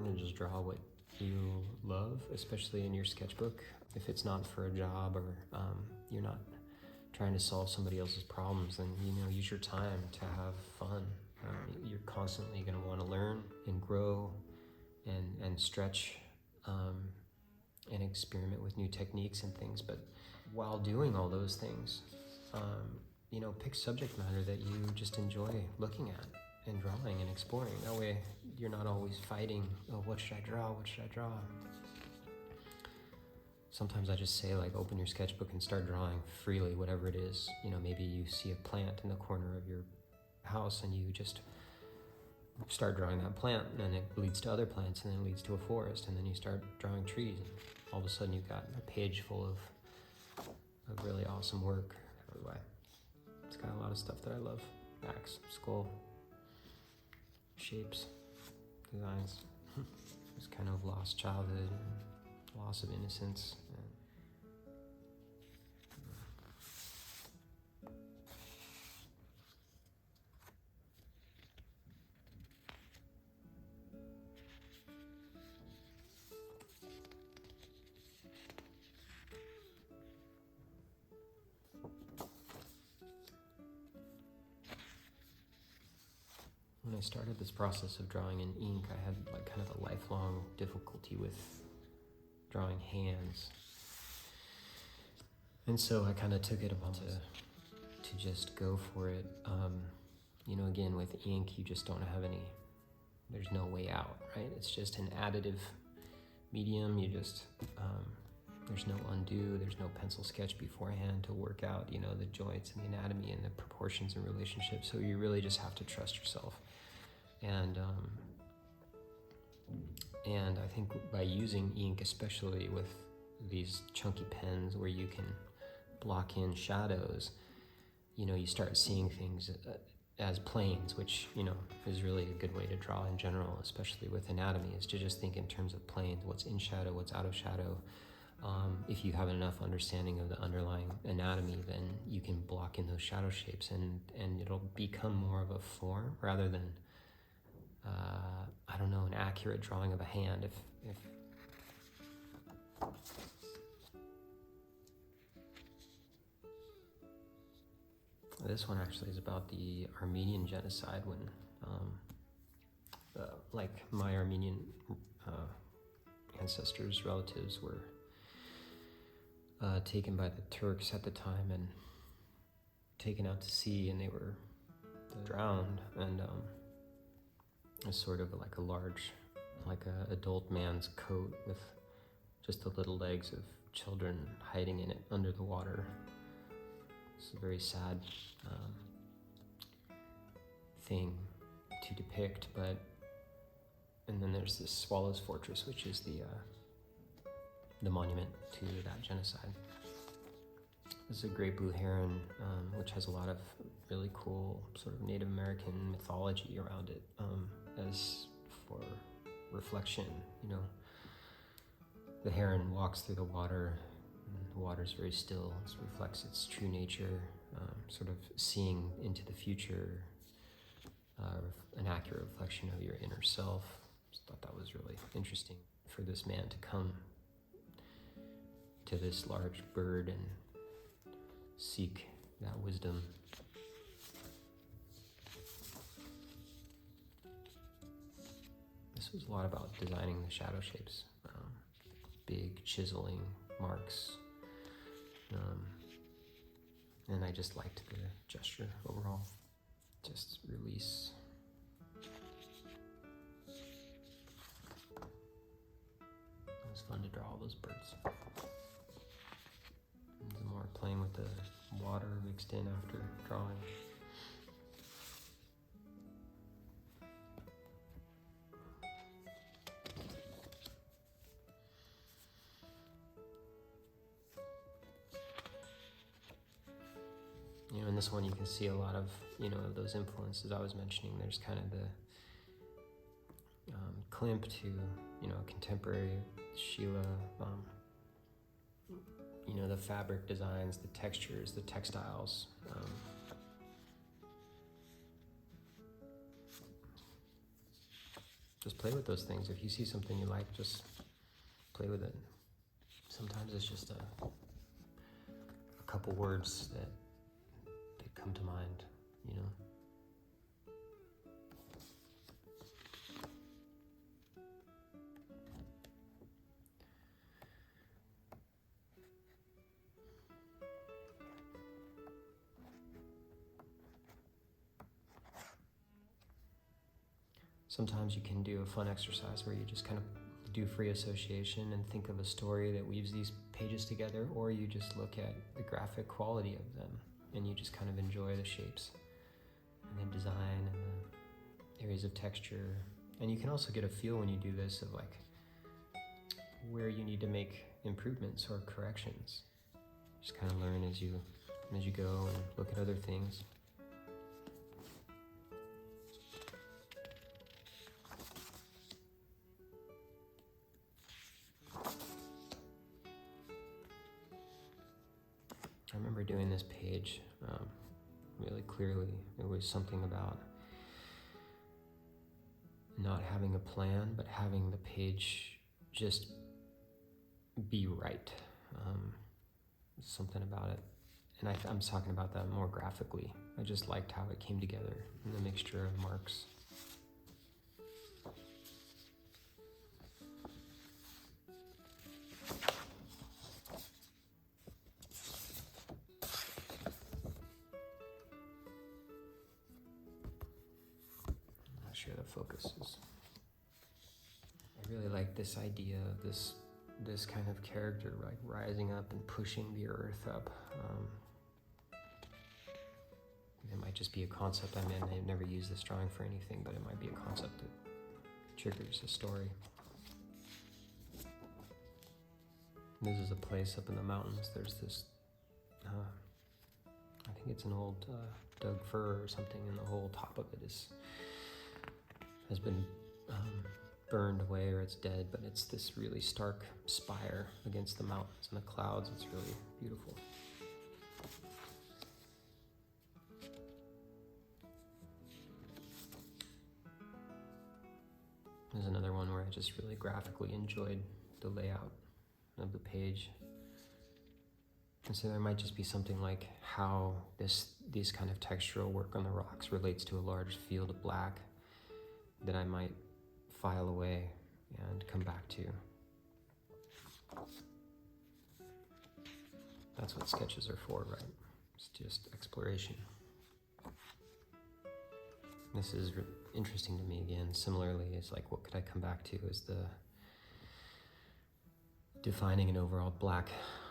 and just draw what you love, especially in your sketchbook. If it's not for a job or you're not trying to solve somebody else's problems, then use your time to have fun. You're constantly going to want to learn and grow and stretch and experiment with new techniques and things. But while doing all those things, pick subject matter that you just enjoy looking at and drawing and exploring. That way you're not always fighting, oh, what should I draw? What should I draw? Sometimes I just say, like, open your sketchbook and start drawing freely, whatever it is. Maybe you see a plant in the corner of your house and you just start drawing that plant, and it leads to other plants, and then it leads to a forest, and then you start drawing trees, and all of a sudden you've got a page full of really awesome work. It's got a lot of stuff that I love. Axe, skull, shapes, designs. It's kind of lost childhood and loss of innocence. When I started this process of drawing in ink, I had kind of a lifelong difficulty with drawing hands. And so I kind of took it upon to just go for it. Again, with ink, you just don't have there's no way out, right? It's just an additive medium. There's no undo, there's no pencil sketch beforehand to work out, the joints and the anatomy and the proportions and relationships. So you really just have to trust yourself. And I think by using ink, especially with these chunky pens where you can block in shadows, you start seeing things as planes, which, is really a good way to draw in general, especially with anatomy, is to just think in terms of planes, what's in shadow, what's out of shadow. If you have enough understanding of the underlying anatomy, then you can block in those shadow shapes, and it'll become more of a form rather than an accurate drawing of a hand. If this one actually is about the Armenian genocide, when my Armenian ancestors, relatives were taken by the Turks at the time and taken out to sea, and they were drowned, and it's sort of like a large, a adult man's coat with just the little legs of children hiding in it under the water. It's a very sad thing to depict, and then there's this Swallows Fortress, which is the monument to that genocide. This is a great blue heron, which has a lot of really cool sort of Native American mythology around it, as for reflection. The heron walks through the water, and the water's very still. It reflects its true nature, sort of seeing into the future, an accurate reflection of your inner self. Just thought that was really interesting for this man to come to this large bird and seek that wisdom. This was a lot about designing the shadow shapes, big chiseling marks, and I just liked the gesture overall. Just release. It was fun to draw all those birds. And more playing with the water mixed in after drawing. In this one you can see a lot of, those influences I was mentioning. There's kind of the Klimt to, contemporary Sheila, the fabric designs, the textures, the textiles. just play with those things. If you see something you like, just play with it. Sometimes it's just a couple words that come to mind, you know. Sometimes you can do a fun exercise where you just kind of do free association and think of a story that weaves these pages together, or you just look at the graphic quality of them and you just kind of enjoy the shapes and the design and the areas of texture. And you can also get a feel when you do this of like where you need to make improvements or corrections. Just kind of learn as you go and look at other things. I remember doing this page really clearly. It was something about not having a plan, but having the page just be right. Something about it. And I'm talking about that more graphically. I just liked how it came together in the mixture of marks. I'm not sure the focus is. I really like this idea of this kind of character, like rising up and pushing the earth up. It might just be a concept I've never used this drawing for anything, but it might be a concept that triggers a story. This is a place up in the mountains. There's this, I think it's an old Doug fir or something, and the whole top of it has been burned away, or it's dead, but it's this really stark spire against the mountains and the clouds. It's really beautiful. There's another one where I just really graphically enjoyed the layout of the page. And so there might just be something like how these kind of textural work on the rocks relates to a large field of black that I might file away and come back to. That's what sketches are for, right? It's just exploration. This is interesting to me again. Similarly, it's like, what could I come back to as the defining an overall black,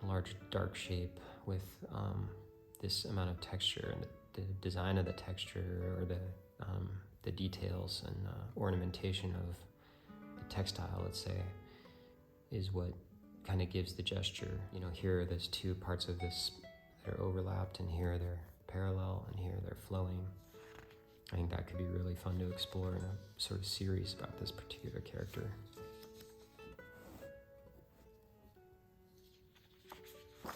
large, dark shape with this amount of texture, and the design of the texture, or the details and ornamentation of the textile, let's say, is what kind of gives the gesture. You know, here there's two parts of this that are overlapped, and here they're parallel, and here they're flowing. I think that could be really fun to explore in a sort of series about this particular character. I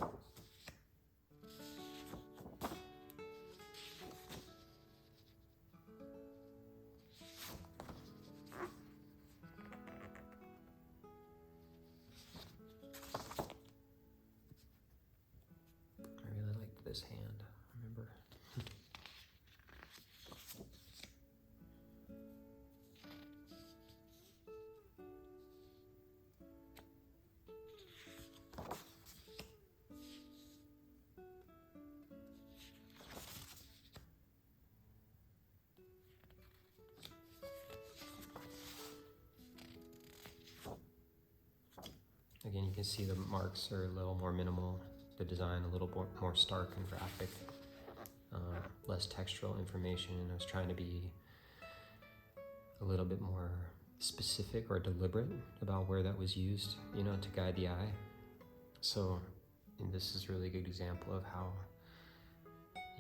really liked this hand, remember? Again, you can see the marks are a little more minimal, the design a little more stark and graphic, less textural information, and I was trying to be a little bit more specific or deliberate about where that was used, you know, to guide the eye. So, and this is a really good example of how,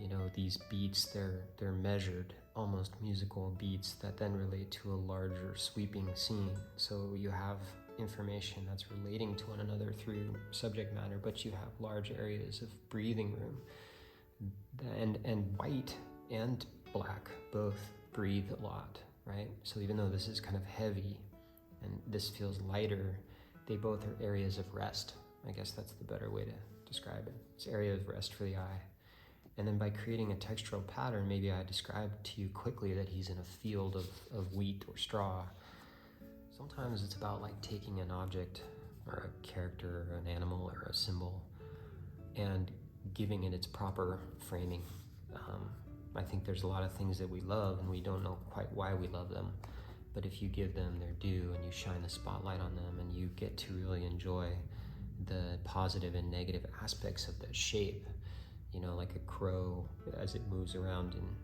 you know, these beats, they're measured, almost musical beats that then relate to a larger sweeping scene. So you have information that's relating to one another through subject matter, but you have large areas of breathing room. And white and black both breathe a lot. right? So even though this is kind of heavy and this feels lighter, they both are areas of rest. I guess that's the better way to describe it. It's area of rest for the eye. And then by creating a textural pattern, maybe I described to you quickly that he's in a field of wheat or straw. Sometimes it's about like taking an object or a character or an animal or a symbol and giving it its proper framing. I think there's a lot of things that we love and we don't know quite why we love them. But if you give them their due and you shine the spotlight on them and you get to really enjoy the positive and negative aspects of the shape, you know, like a crow as it moves around, and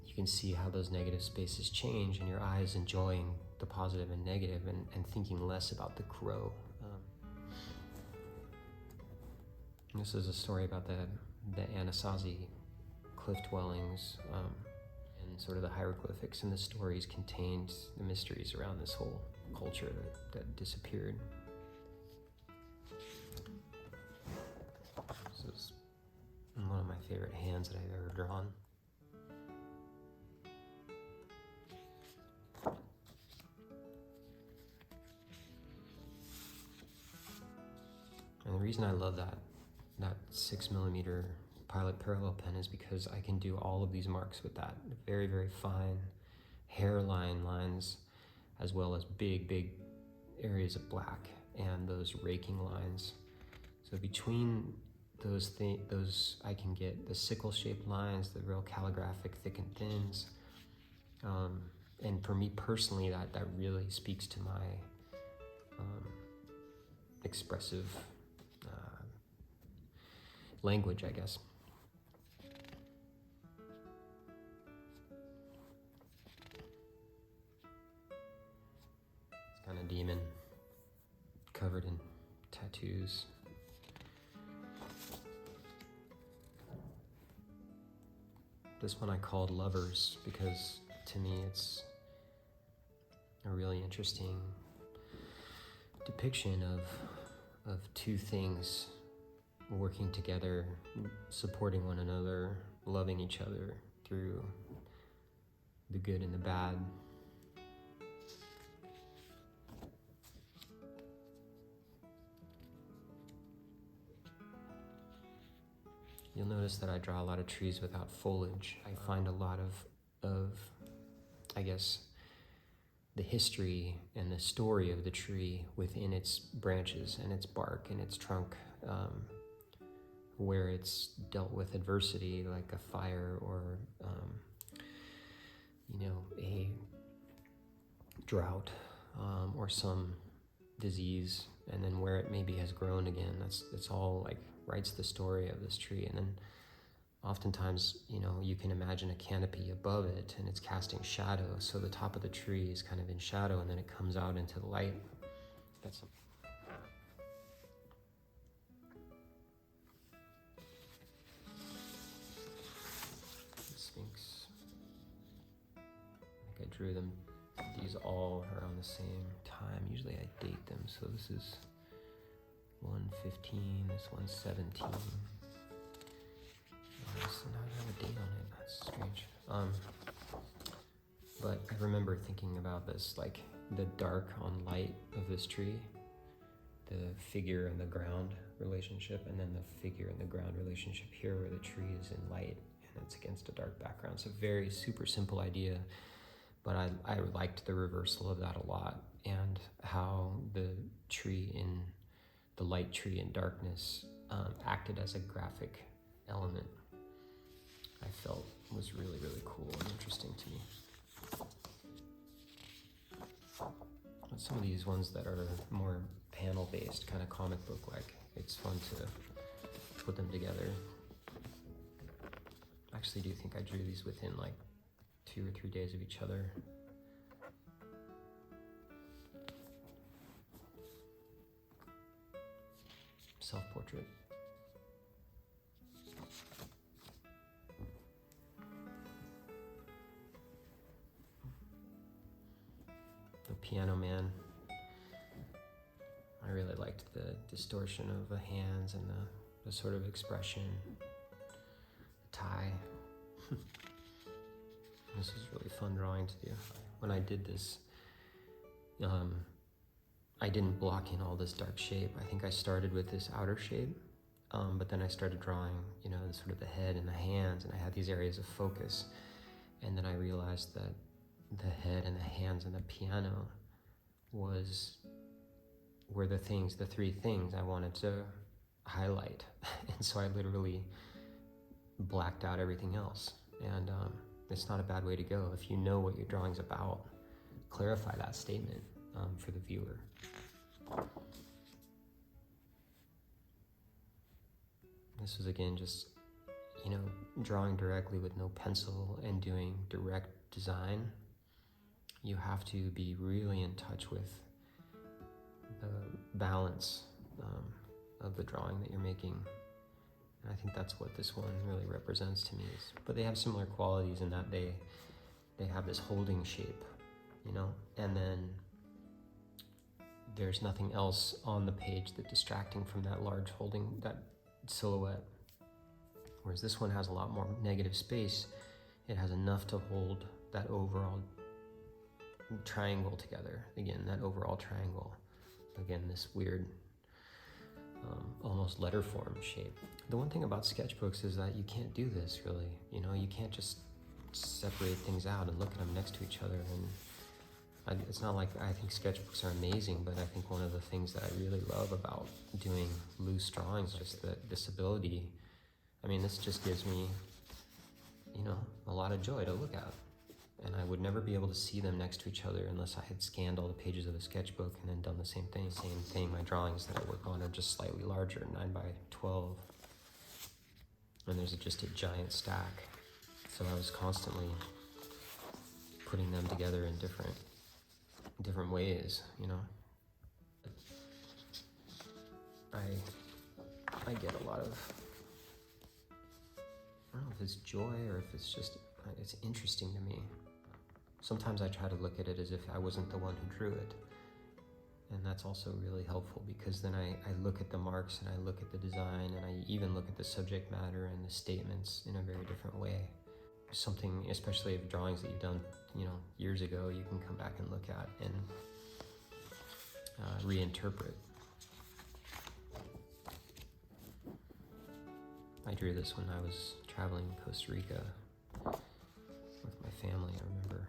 you can see how those negative spaces change and your eye is enjoying the positive and negative and thinking less about the crow. This is a story about the Anasazi cliff dwellings, and sort of the hieroglyphics and the stories contained the mysteries around this whole culture that disappeared. This is one of my favorite hands that I've ever drawn. And the reason I love that 6mm Pilot parallel pen is because I can do all of these marks with that. Very, very fine hairline lines, as well as big areas of black and those raking lines. So between those I can get the sickle-shaped lines, the real calligraphic thick and thins. And for me personally, that really speaks to my expressive language, I guess. It's kind of demon, covered in tattoos. This one I called Lovers because to me it's a really interesting depiction of two things working together, supporting one another, loving each other through the good and the bad. You'll notice that I draw a lot of trees without foliage. I find a lot of I guess, the history and the story of the tree within its branches and its bark and its trunk, where it's dealt with adversity like a fire or, a drought or some disease, and then where it maybe has grown again. It's all like writes the story of this tree. And then oftentimes, you can imagine a canopy above it and it's casting shadow. So the top of the tree is kind of in shadow and then it comes out into the light. That's the Sphinx. I think I drew these all around the same time. Usually I date them. So this is 1/15, this one's 17. So now I have a date on it. That's strange. But I remember thinking about this, like the dark on light of this tree, the figure and the ground relationship, and then the figure and the ground relationship here where the tree is in light and it's against a dark background. It's a very super simple idea, but I liked the reversal of that a lot, and how the tree in the light tree in darkness acted as a graphic element. I felt was really, really cool and interesting to me. But some of these ones that are more panel-based, kind of comic book-like, it's fun to put them together. I actually do think I drew these within like 2 or 3 days of each other. Self-portrait. The Piano Man. I really liked the distortion of the hands and the sort of expression. The tie. This is really fun drawing to do. When I did this, I didn't block in all this dark shape. I think I started with this outer shape, but then I started drawing, the sort of the head and the hands, and I had these areas of focus. And then I realized that the head and the hands and the piano were the three things I wanted to highlight. And so I literally blacked out everything else. And it's not a bad way to go. If you know what your drawing's about, clarify that statement for the viewer. This was again just, drawing directly with no pencil and doing direct design. You have to be really in touch with the balance of the drawing that you're making. And I think that's what this one really represents to me. But they have similar qualities in that they have this holding shape, and then there's nothing else on the page that's distracting from that large holding, that silhouette. Whereas this one has a lot more negative space. It has enough to hold that overall triangle together. Again, that overall triangle. Again, this weird, almost letter form shape. The one thing about sketchbooks is that you can't do this really. You can't just separate things out and look at them next to each other. And it's not like I think sketchbooks are amazing, but I think one of the things that I really love about doing loose drawings is just this ability. I mean, this just gives me, a lot of joy to look at. And I would never be able to see them next to each other unless I had scanned all the pages of a sketchbook and then done the same thing. My drawings that I work on are just slightly larger, 9 by 12. And there's just a giant stack. So I was constantly putting them together in different ways, I get a lot of, I don't know if it's joy or if it's interesting to me. Sometimes I try to look at it as if I wasn't the one who drew it. And that's also really helpful because then I look at the marks and I look at the design and I even look at the subject matter and the statements in a very different way. Something, especially of drawings that you've done, years ago, you can come back and look at and reinterpret. I drew this when I was traveling in Costa Rica with my family. I remember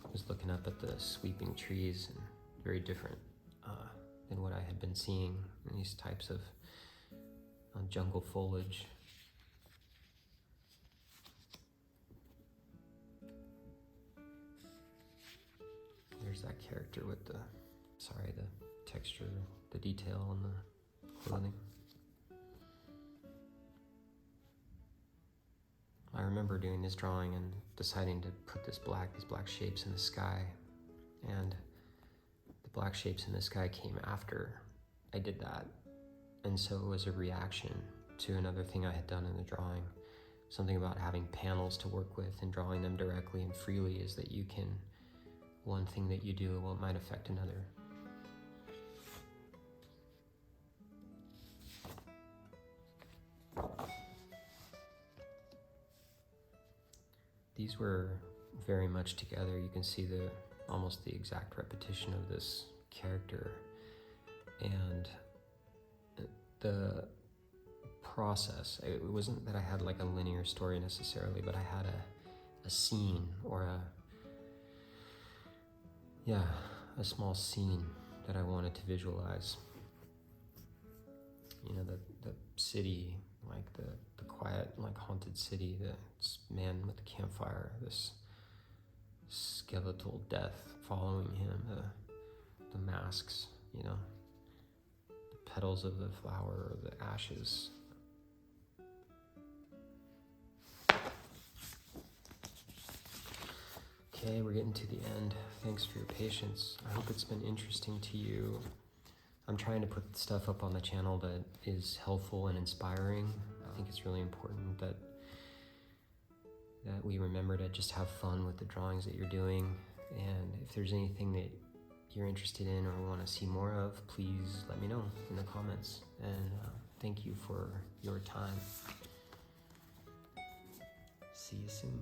I was looking up at the sweeping trees and very different than what I had been seeing in these types of jungle foliage. There's that character with the texture, the detail on the clothing. I remember doing this drawing and deciding to put these black shapes in the sky, and the black shapes in the sky came after I did that. And so it was a reaction to another thing I had done in the drawing. Something about having panels to work with and drawing them directly and freely is that one thing that you do might affect another. These were very much together. You can see almost the exact repetition of this character. And the process, it wasn't that I had like a linear story necessarily, but I had a scene or a small scene that I wanted to visualize. The city, like the quiet, like haunted city, this man with the campfire, this skeletal death following him, the masks, the petals of the flower, or the ashes. Okay, we're getting to the end. Thanks for your patience. I hope it's been interesting to you. I'm trying to put stuff up on the channel that is helpful and inspiring. I think it's really important that we remember to just have fun with the drawings that you're doing. And if there's anything that you're interested in or want to see more of, please let me know in the comments. And thank you for your time. See you soon.